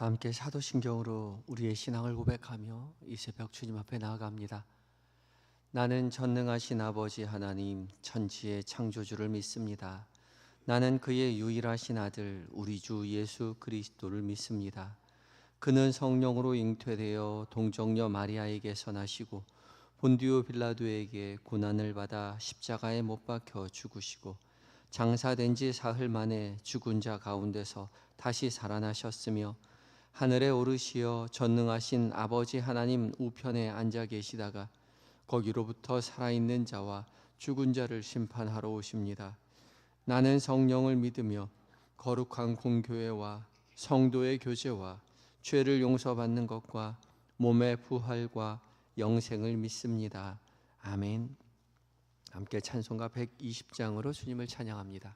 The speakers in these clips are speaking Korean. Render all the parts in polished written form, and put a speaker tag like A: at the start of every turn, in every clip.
A: 다 함께 사도신경으로 우리의 신앙을 고백하며 이 새벽 주님 앞에 나아갑니다. 나는 전능하신 아버지 하나님 천지의 창조주를 믿습니다. 나는 그의 유일하신 아들 우리 주 예수 그리스도를 믿습니다. 그는 성령으로 잉태되어 동정녀 마리아에게서 나시고 본디오 빌라도에게 고난을 받아 십자가에 못 박혀 죽으시고 장사된 지 사흘 만에 죽은 자 가운데서 다시 살아나셨으며 하늘에 오르시어 전능하신 아버지 하나님 우편에 앉아 계시다가 거기로부터 살아있는 자와 죽은 자를 심판하러 오십니다. 나는 성령을 믿으며 거룩한 공교회와 성도의 교제와 죄를 용서받는 것과 몸의 부활과 영생을 믿습니다. 아멘. 함께 찬송가 120장으로 주님을 찬양합니다.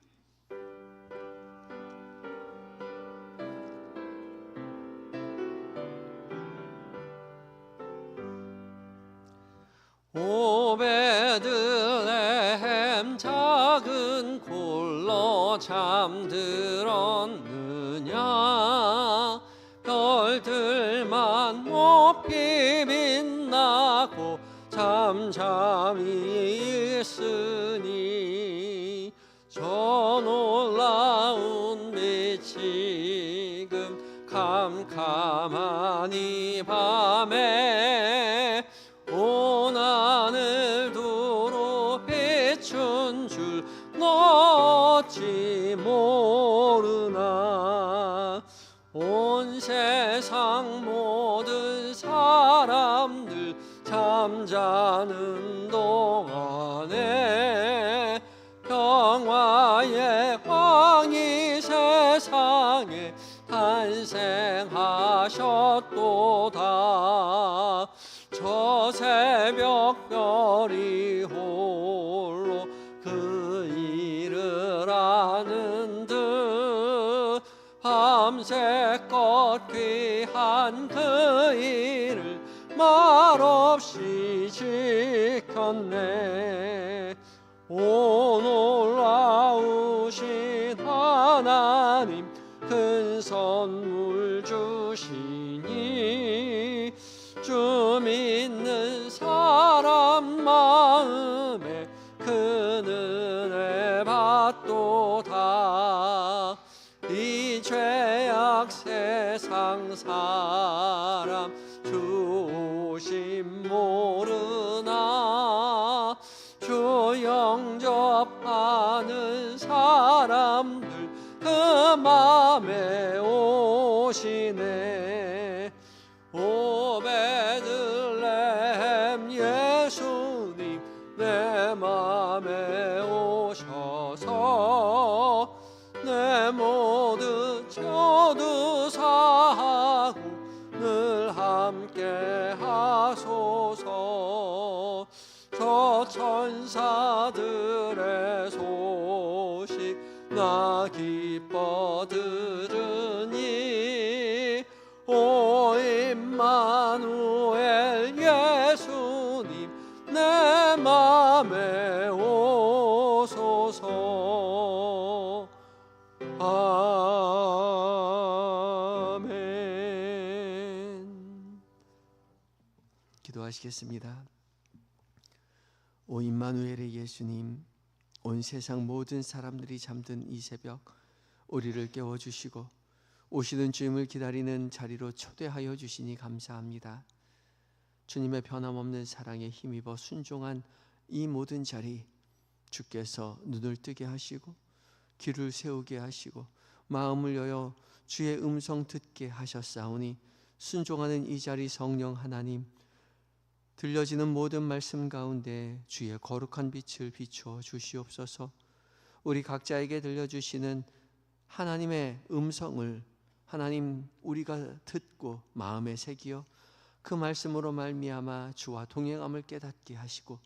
A: 오 베들레헴 작은 굴로 잠들었느냐 별들만 높이 빛나고 잠잠히 있으니 저 놀라운 빛이 지금 캄캄한 이 밤에 온 하늘 두루 비춘 줄 어찌 모르나 온 세상 모든 사람들 잠자는 동안에 평화의 왕이 세상에 탄생하셨도다. 저 새벽별이 홀로 그 일을 아는 듯 밤새껏 귀한 그 일을 말없이 지켰네. 오 놀라우신 하나님 큰 선물 주시니 주 믿는 사람 마음에 그 은혜 받도다. 이 죄악 세상 사람 주 오심 모르나 주 영접하는 사람들 그 맘에 오시네. 오 베들레헴 예수님 내 맘에 오셔서 내 모든 저도 사하고 늘 함께 하소서. 저 천사들의 소식 나 기뻐 들으니 오 임마누엘 예수님 내 맘에 오소서. 아멘. 기도하시겠습니다. 오 임마누엘의 예수님, 온 세상 모든 사람들이 잠든 이 새벽 우리를 깨워주시고 오시는 주님을 기다리는 자리로 초대하여 주시니 감사합니다. 주님의 변함없는 사랑에 힘입어 순종한 이 모든 자리 주께서 눈을 뜨게 하시고 귀를 세우게 하시고 마음을 여여 주의 음성 듣게 하셨사오니 순종하는 이 자리 성령 하나님 들려지는 모든 말씀 가운데 주의 거룩한 빛을 비추어 주시옵소서. 우리 각자에게 들려주시는 하나님의 음성을 하나님 우리가 듣고 마음에 새기어 그 말씀으로 말미암아 주와 동행함을 깨닫게 하시고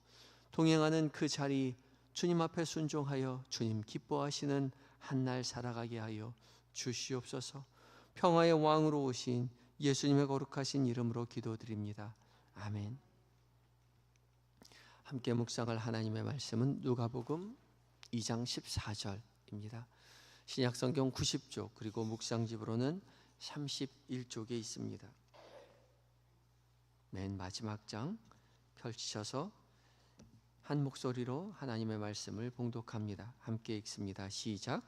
A: 동행하는 그 자리 주님 앞에 순종하여 주님 기뻐하시는 한날 살아가게 하여 주시옵소서. 평화의 왕으로 오신 예수님의 거룩하신 이름으로 기도드립니다. 아멘. 함께 묵상할 하나님의 말씀은 누가복음 2장 14절입니다. 신약성경 90쪽 그리고 묵상집으로는 31쪽에 있습니다. 맨 마지막 장 펼치셔서 한 목소리로 하나님의 말씀을 봉독합니다. 함께 읽습니다. 시작.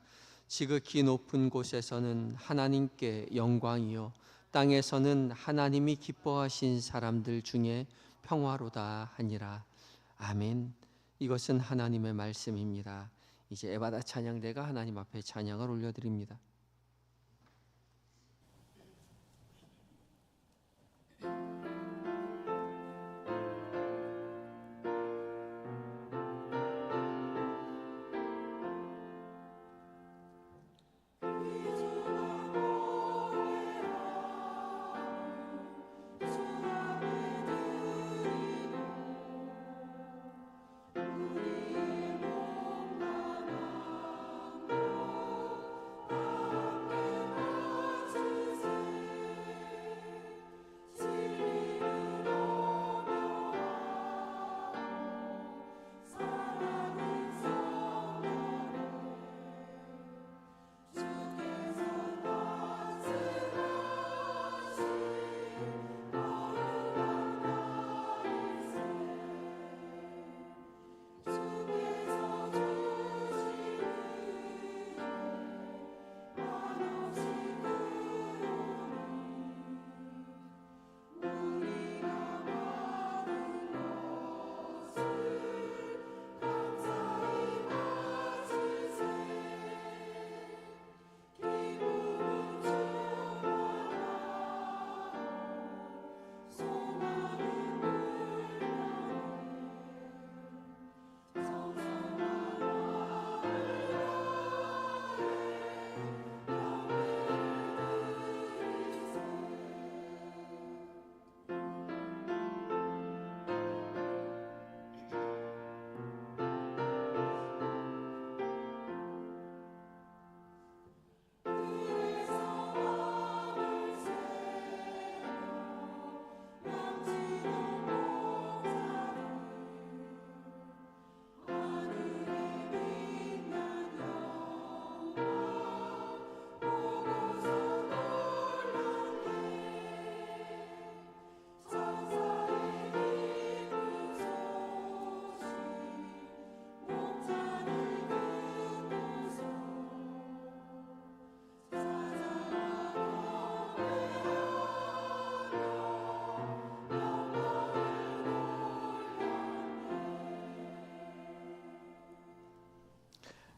A: 지극히 높은 곳에서는 하나님께 영광이요 땅에서는 하나님이 기뻐하신 사람들 중에 평화로다 하니라. 아멘. 이것은 하나님의 말씀입니다. 이제 에바다 찬양대가 하나님 앞에 찬양을 올려드립니다.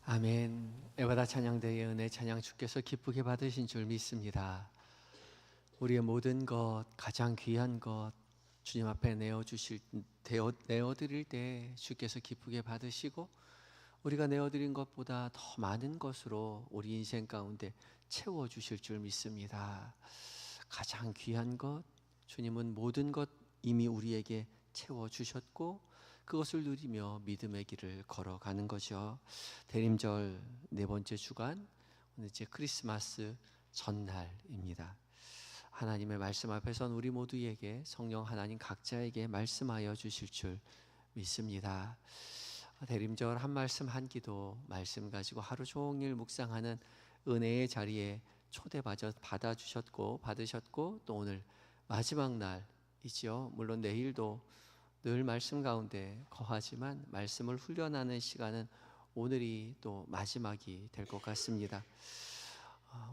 A: 아멘. 에바다 찬양대의 은혜 찬양 주께서 기쁘게 받으신 줄 믿습니다. 우리의 모든 것, 가장 귀한 것 주님 앞에 내어드릴 때 주께서 기쁘게 받으시고 우리가 내어드린 것보다 더 많은 것으로 우리 인생 가운데 채워주실 줄 믿습니다. 가장 귀한 것, 주님은 모든 것 이미 우리에게 채워주셨고 그것을 누리며 믿음의 길을 걸어가는 거죠. 대림절 네 번째 주간, 오늘 이제 크리스마스 전날입니다. 하나님의 말씀 앞에선 우리 모두에게 성령 하나님 각자에게 말씀하여 주실 줄 믿습니다. 대림절 한 말씀 한 기도 말씀 가지고 하루 종일 묵상하는 은혜의 자리에 받으셨고 또 오늘 마지막 날이죠. 물론 내일도 늘 말씀 가운데 거하지만 말씀을 훈련하는 시간은 오늘이 또 마지막이 될 것 같습니다.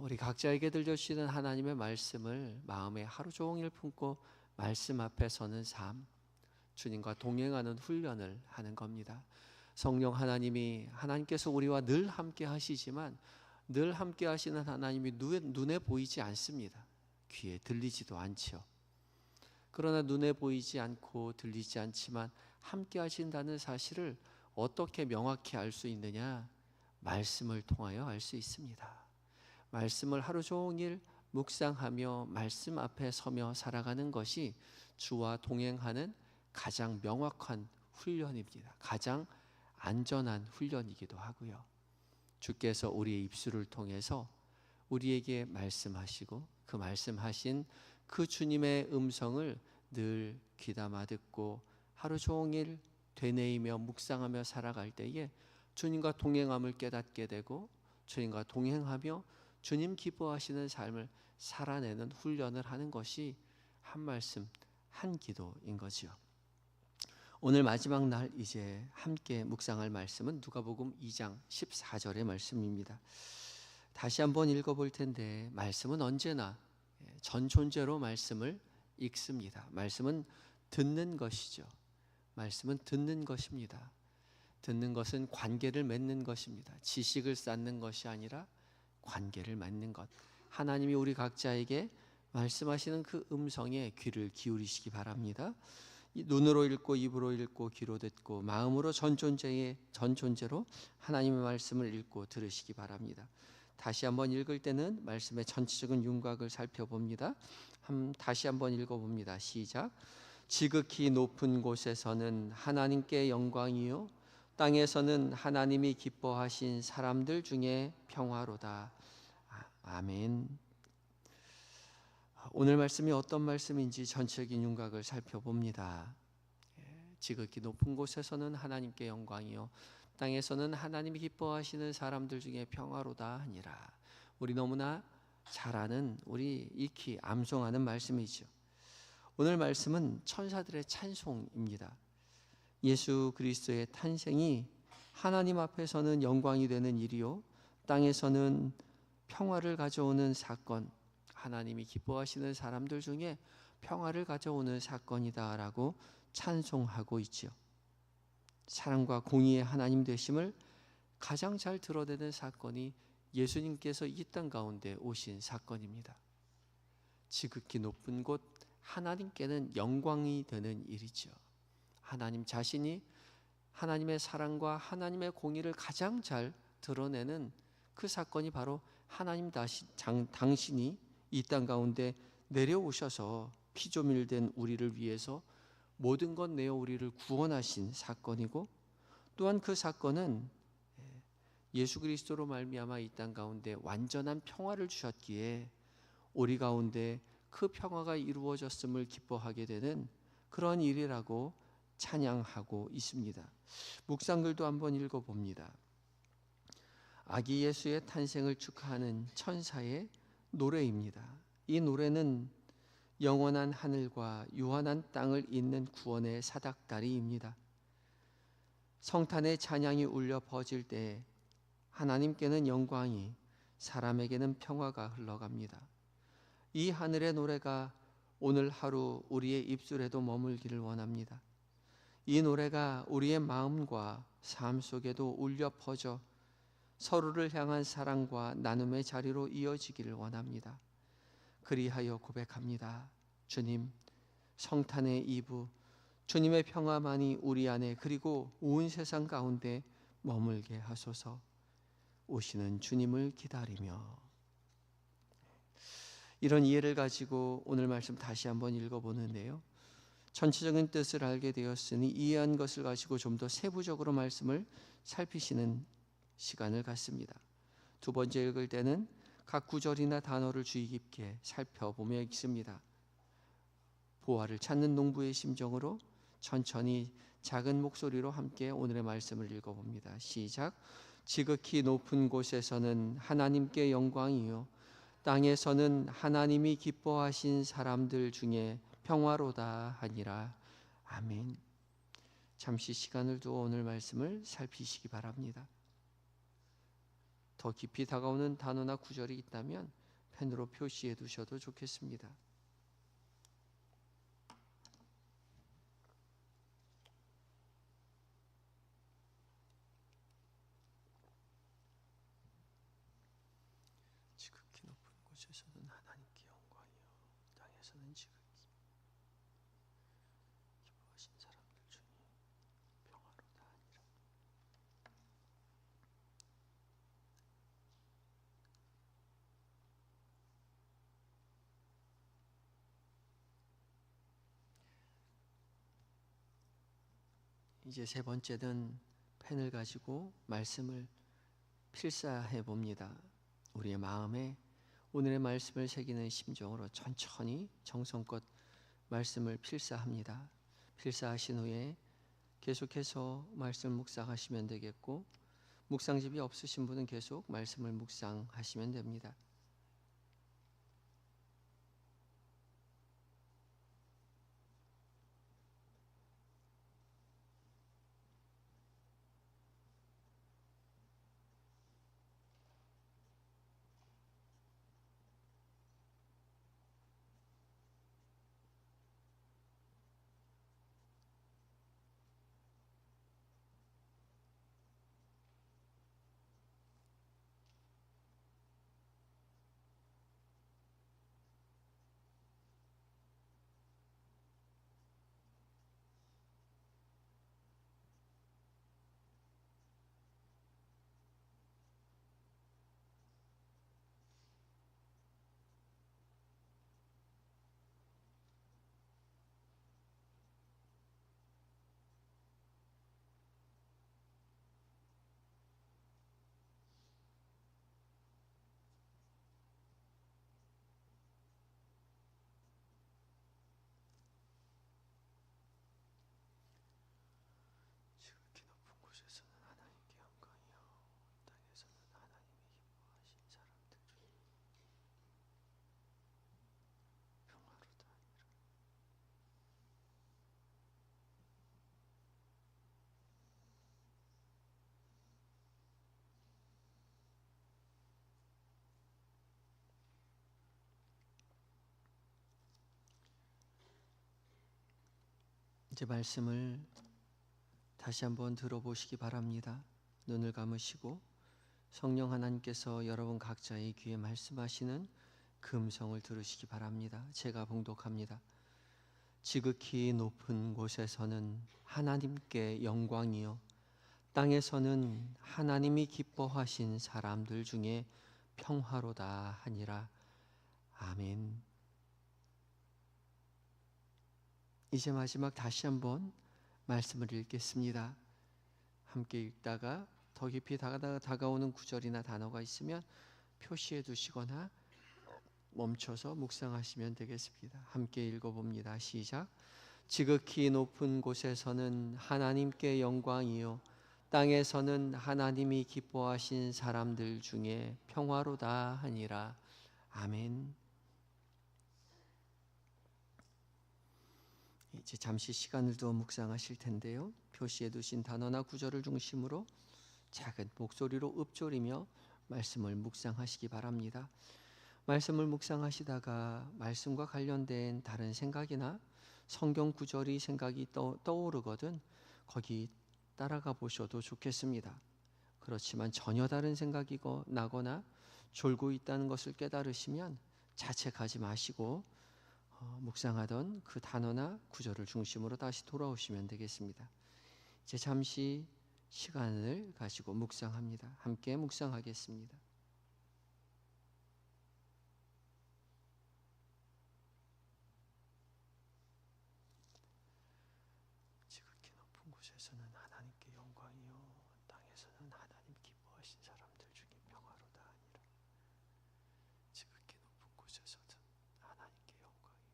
A: 우리 각자에게 들려주시는 하나님의 말씀을 마음에 하루 종일 품고 말씀 앞에 서는 삶, 주님과 동행하는 훈련을 하는 겁니다. 성령 하나님께서 우리와 늘 함께 하시지만 늘 함께 하시는 하나님이 눈에 보이지 않습니다. 귀에 들리지도 않죠. 그러나 눈에 보이지 않고 들리지 않지만 함께 하신다는 사실을 어떻게 명확히 알 수 있느냐? 말씀을 통하여 알 수 있습니다. 말씀을 하루 종일 묵상하며 말씀 앞에 서며 살아가는 것이 주와 동행하는 가장 명확한 훈련입니다. 가장 안전한 훈련이기도 하고요. 주께서 우리의 입술을 통해서 우리에게 말씀하시고 그 말씀하신 그 주님의 음성을 늘 귀담아 듣고 하루 종일 되뇌이며 묵상하며 살아갈 때에 주님과 동행함을 깨닫게 되고 주님과 동행하며 주님 기뻐하시는 삶을 살아내는 훈련을 하는 것이 한 말씀 한 기도인 거지요. 오늘 마지막 날 이제 함께 묵상할 말씀은 누가복음 2장 14절의 말씀입니다. 다시 한번 읽어볼 텐데 말씀은 언제나 전존재로 말씀을 읽습니다. 말씀은 듣는 것이죠. 말씀은 듣는 것입니다. 듣는 것은 관계를 맺는 것입니다. 지식을 쌓는 것이 아니라 관계를 맺는 것. 하나님이 우리 각자에게 말씀하시는 그 음성에 귀를 기울이시기 바랍니다. 눈으로 읽고 입으로 읽고 귀로 듣고 마음으로 전존재로 하나님의 말씀을 읽고 들으시기 바랍니다. 다시 한번 읽을 때는 말씀의 전체적인 윤곽을 살펴봅니다. 다시 한번 읽어봅니다. 시작. 지극히 높은 곳에서는 하나님께 영광이요 땅에서는 하나님이 기뻐하신 사람들 중에 평화로다. 아멘. 오늘 말씀이 어떤 말씀인지 전체적인 윤곽을 살펴봅니다. 지극히 높은 곳에서는 하나님께 영광이요 땅에서는 하나님이 기뻐하시는 사람들 중에 평화로다 하니라. 우리 너무나 잘 아는, 우리 익히 암송하는 말씀이죠. 오늘 말씀은 천사들의 찬송입니다. 예수 그리스도의 탄생이 하나님 앞에서는 영광이 되는 일이요 땅에서는 평화를 가져오는 사건, 하나님이 기뻐하시는 사람들 중에 평화를 가져오는 사건이다라고 찬송하고 있지요. 사랑과 공의의 하나님 되심을 가장 잘 드러내는 사건이 예수님께서 이 땅 가운데 오신 사건입니다. 지극히 높은 곳 하나님께는 영광이 되는 일이죠. 하나님 자신이 하나님의 사랑과 하나님의 공의를 가장 잘 드러내는 그 사건이 바로 하나님 당신이 이 땅 가운데 내려오셔서 피조물된 우리를 위해서 모든 것 내어 우리를 구원하신 사건이고, 또한 그 사건은 예수 그리스도로 말미암아 이 땅 가운데 완전한 평화를 주셨기에 우리 가운데 그 평화가 이루어졌음을 기뻐하게 되는 그런 일이라고 찬양하고 있습니다. 묵상글도 한번 읽어봅니다. 아기 예수의 탄생을 축하하는 천사의 노래입니다. 이 노래는 영원한 하늘과 유한한 땅을 잇는 구원의 사닥다리입니다. 성탄의 찬양이 울려 퍼질 때 하나님께는 영광이, 사람에게는 평화가 흘러갑니다. 이 하늘의 노래가 오늘 하루 우리의 입술에도 머물기를 원합니다. 이 노래가 우리의 마음과 삶 속에도 울려 퍼져 서로를 향한 사랑과 나눔의 자리로 이어지기를 원합니다. 그리하여 고백합니다. 주님, 성탄의 이브, 주님의 평화만이 우리 안에 그리고 온 세상 가운데 머물게 하소서. 오시는 주님을 기다리며. 이런 이해를 가지고 오늘 말씀 다시 한번 읽어보는데요. 전체적인 뜻을 알게 되었으니 이해한 것을 가지고 좀 더 세부적으로 말씀을 살피시는 시간을 갖습니다. 두 번째 읽을 때는 각 구절이나 단어를 주의 깊게 살펴보며 읽습니다. 보화를 찾는 농부의 심정으로 천천히 작은 목소리로 함께 오늘의 말씀을 읽어봅니다. 시작. 지극히 높은 곳에서는 하나님께 영광이요 땅에서는 하나님이 기뻐하신 사람들 중에 평화로다 하니라. 아멘. 잠시 시간을 두어 오늘 말씀을 살피시기 바랍니다. 더 깊이 다가오는 단어나 구절이 있다면 펜으로 표시해 두셔도 좋겠습니다. 지극히 높은 곳에서는 하나님께 영광이요 땅에서는 지극히 기뻐하신 사람들 중에 평화로다 하니라. 이제 세 번째는 펜을 가지고 말씀을 필사해 봅니다. 우리의 마음에 오늘의 말씀을 새기는 심정으로 천천히 정성껏 말씀을 필사합니다. 필사하신 후에 계속해서 말씀을 묵상하시면 되겠고, 묵상집이 없으신 분은 계속 말씀을 묵상하시면 됩니다. 이제 말씀을 다시 한번 들어보시기 바랍니다. 눈을 감으시고 성령 하나님께서 여러분 각자의 귀에 말씀하시는 그 음성을 들으시기 바랍니다. 제가 봉독합니다. 지극히 높은 곳에서는 하나님께 영광이요, 땅에서는 하나님이 기뻐하신 사람들 중에 평화로다 하니라. 아멘. 이제 마지막 다시 한번 말씀을 읽겠습니다. 함께 읽다가 더 깊이 다가오는 구절이나 단어가 있으면 표시해 두시거나 멈춰서 묵상하시면 되겠습니다. 함께 읽어봅니다. 시작. 지극히 높은 곳에서는 하나님께 영광이요, 땅에서는 하나님이 기뻐하신 사람들 중에 평화로다 하니라. 아멘. 이제 잠시 시간을 두어 묵상하실 텐데요. 표시해 두신 단어나 구절을 중심으로 작은 목소리로 읊조리며 말씀을 묵상하시기 바랍니다. 말씀을 묵상하시다가 말씀과 관련된 다른 생각이나 성경 구절이 생각이 떠오르거든 거기 따라가 보셔도 좋겠습니다. 그렇지만 전혀 다른 생각이 나거나 졸고 있다는 것을 깨달으시면 자책하지 마시고 묵상하던 그 단어나 구절을 중심으로 다시 돌아오시면 되겠습니다. 이제 잠시 시간을 가지고 묵상합니다. 함께 묵상하겠습니다. 지극히 높은 곳에서는 하나님께 영광이요, 땅에서는 하나님 기뻐하신 사람들 중에 평화로다 하니라. 지극히 높은 곳에서는 하나님께 영광이요,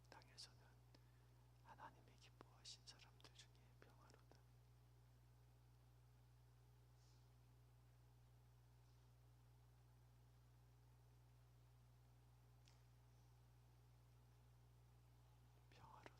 A: 땅에서는 하나님이 기뻐하신 사람들 중에 평화로다. 평화로다.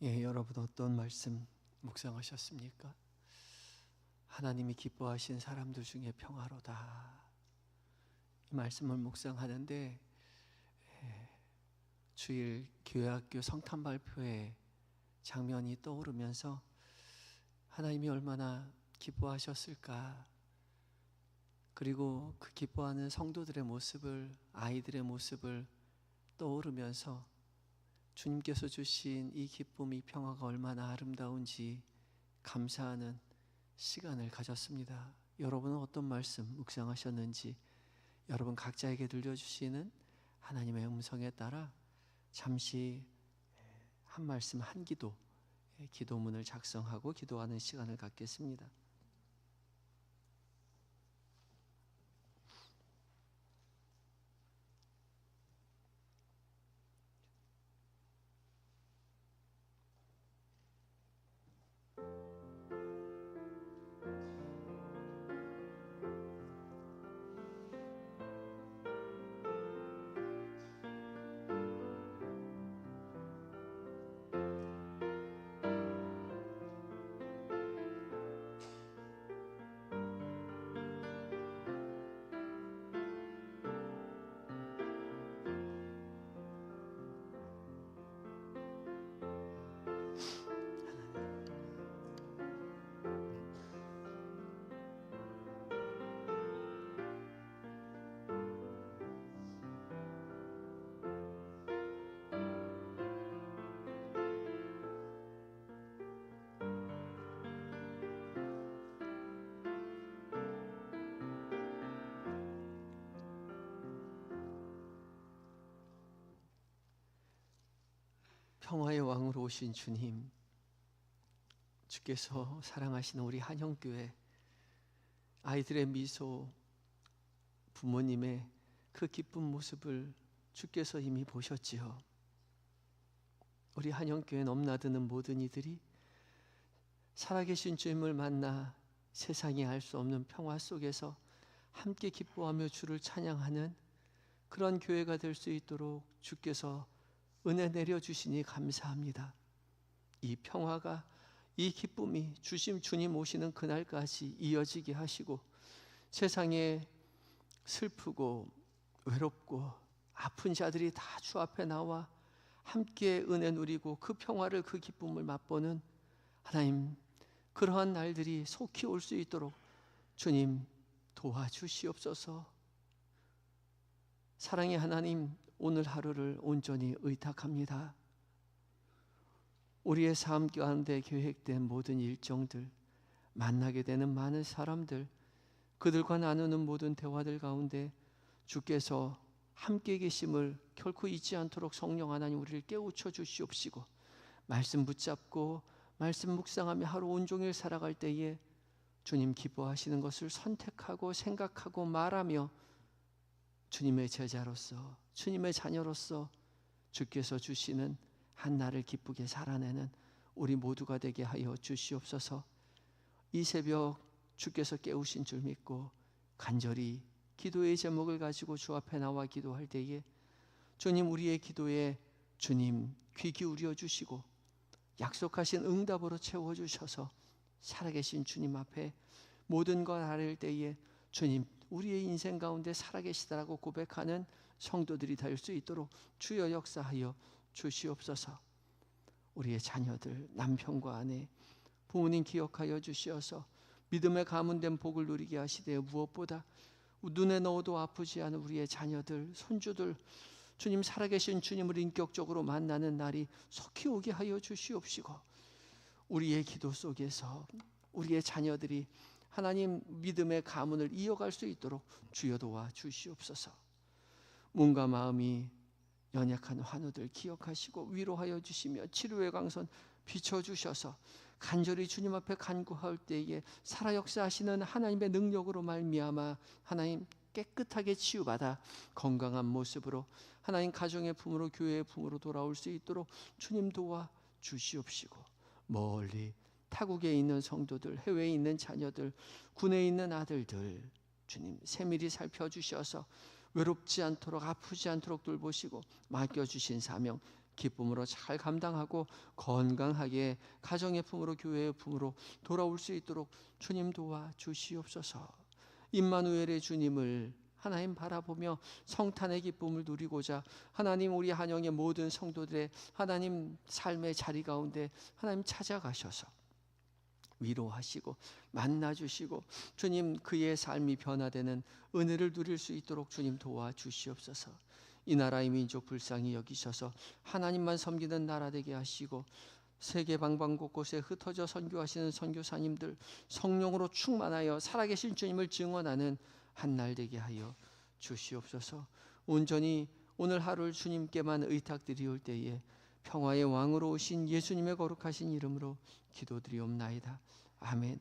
A: 여러분 어떤 말씀 묵상하셨습니까? 하나님이 기뻐하신 사람들 중에 평화로다. 이 말씀을 묵상하는데 주일 교회학교 성탄 발표회 장면이 떠오르면서 하나님이 얼마나 기뻐하셨을까, 그리고 그 기뻐하는 성도들의 모습을, 아이들의 모습을 떠오르면서 주님께서 주신 이 기쁨, 이 평화가 얼마나 아름다운지 감사하는 시간을 가졌습니다. 여러분은 어떤 말씀 묵상하셨는지, 여러분 각자에게 들려주시는 하나님의 음성에 따라 잠시 한 말씀, 한 기도, 기도문을 작성하고 기도하는 시간을 갖겠습니다. 평화의 왕으로 오신 주님, 주께서 사랑하시는 우리 한영교회 아이들의 미소, 부모님의 그 기쁜 모습을 주께서 이미 보셨지요. 우리 한영교회 넘나드는 모든 이들이 살아계신 주님을 만나 세상이 알 수 없는 평화 속에서 함께 기뻐하며 주를 찬양하는 그런 교회가 될 수 있도록 주께서 은혜 내려주시니 감사합니다. 이 평화가, 이 기쁨이 주님 오시는 그날까지 이어지게 하시고, 세상에 슬프고 외롭고 아픈 자들이 다 주 앞에 나와 함께 은혜 누리고 그 평화를, 그 기쁨을 맛보는 하나님, 그러한 날들이 속히 올 수 있도록 주님 도와주시옵소서. 사랑의 하나님, 오늘 하루를 온전히 의탁합니다. 우리의 삶 가운데 계획된 모든 일정들, 만나게 되는 많은 사람들, 그들과 나누는 모든 대화들 가운데 주께서 함께 계심을 결코 잊지 않도록 성령 하나님 우리를 깨우쳐 주시옵시고, 말씀 붙잡고 말씀 묵상하며 하루 온종일 살아갈 때에 주님 기뻐하시는 것을 선택하고 생각하고 말하며 주님의 제자로서, 주님의 자녀로서 주께서 주시는 한날을 기쁘게 살아내는 우리 모두가 되게 하여 주시옵소서. 이 새벽 주께서 깨우신 줄 믿고 간절히 기도의 제목을 가지고 주 앞에 나와 기도할 때에 주님, 우리의 기도에 주님 귀 기울여 주시고 약속하신 응답으로 채워주셔서 살아계신 주님 앞에 모든 것 아뢰을 때에 주님, 우리의 인생 가운데 살아계시다라고 고백하는 성도들이 될 수 있도록 주여 역사하여 주시옵소서. 우리의 자녀들, 남편과 아내, 부모님 기억하여 주시어서 믿음의 가문된 복을 누리게 하시되, 무엇보다 눈에 넣어도 아프지 않은 우리의 자녀들, 손주들, 주님 살아계신 주님을 인격적으로 만나는 날이 속히 오게 하여 주시옵시고, 우리의 기도 속에서 우리의 자녀들이 하나님 믿음의 가문을 이어갈 수 있도록 주여 도와 주시옵소서. 몸과 마음이 연약한 환우들 기억하시고 위로하여 주시며 치료의 강선 비춰주셔서 간절히 주님 앞에 간구할 때에 살아 역사하시는 하나님의 능력으로 말미암아 하나님 깨끗하게 치유받아 건강한 모습으로 하나님 가정의 품으로, 교회의 품으로 돌아올 수 있도록 주님 도와 주시옵시고, 멀리 타국에 있는 성도들, 해외에 있는 자녀들, 군에 있는 아들들 주님 세밀히 살펴주셔서 외롭지 않도록, 아프지 않도록 돌보시고 맡겨주신 사명 기쁨으로 잘 감당하고 건강하게 가정의 품으로 교회의 품으로 돌아올 수 있도록 주님 도와 주시옵소서. 임마누엘의 주님을 하나님 바라보며 성탄의 기쁨을 누리고자 하나님 우리 한영의 모든 성도들의 하나님 삶의 자리 가운데 하나님 찾아가셔서 위로하시고 만나주시고 주님 그의 삶이 변화되는 은혜를 누릴 수 있도록 주님 도와주시옵소서. 이 나라의 민족 불쌍히 여기셔서 하나님만 섬기는 나라 되게 하시고 세계 방방 곳곳에 흩어져 선교하시는 선교사님들 성령으로 충만하여 살아계신 주님을 증언하는 한날 되게 하여 주시옵소서. 온전히 오늘 하루를 주님께만 의탁드리올 때에 평화의 왕으로 오신 예수님의 거룩하신 이름으로 기도드리옵나이다. 아멘.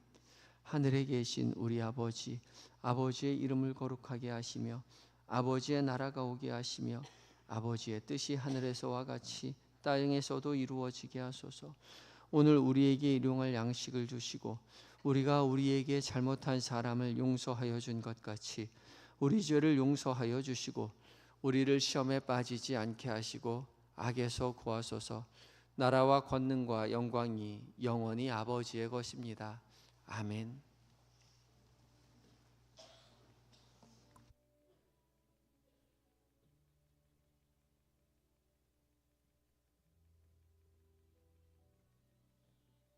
A: 하늘에 계신 우리 아버지, 아버지의 이름을 거룩하게 하시며 아버지의 나라가 오게 하시며 아버지의 뜻이 하늘에서와 같이 땅에서도 이루어지게 하소서. 오늘 우리에게 일용할 양식을 주시고 우리가 우리에게 잘못한 사람을 용서하여 준 것 같이 우리 죄를 용서하여 주시고 우리를 시험에 빠지지 않게 하시고 악에서 구하소서. 나라와 권능과 영광이 영원히 아버지의 것입니다. 아멘.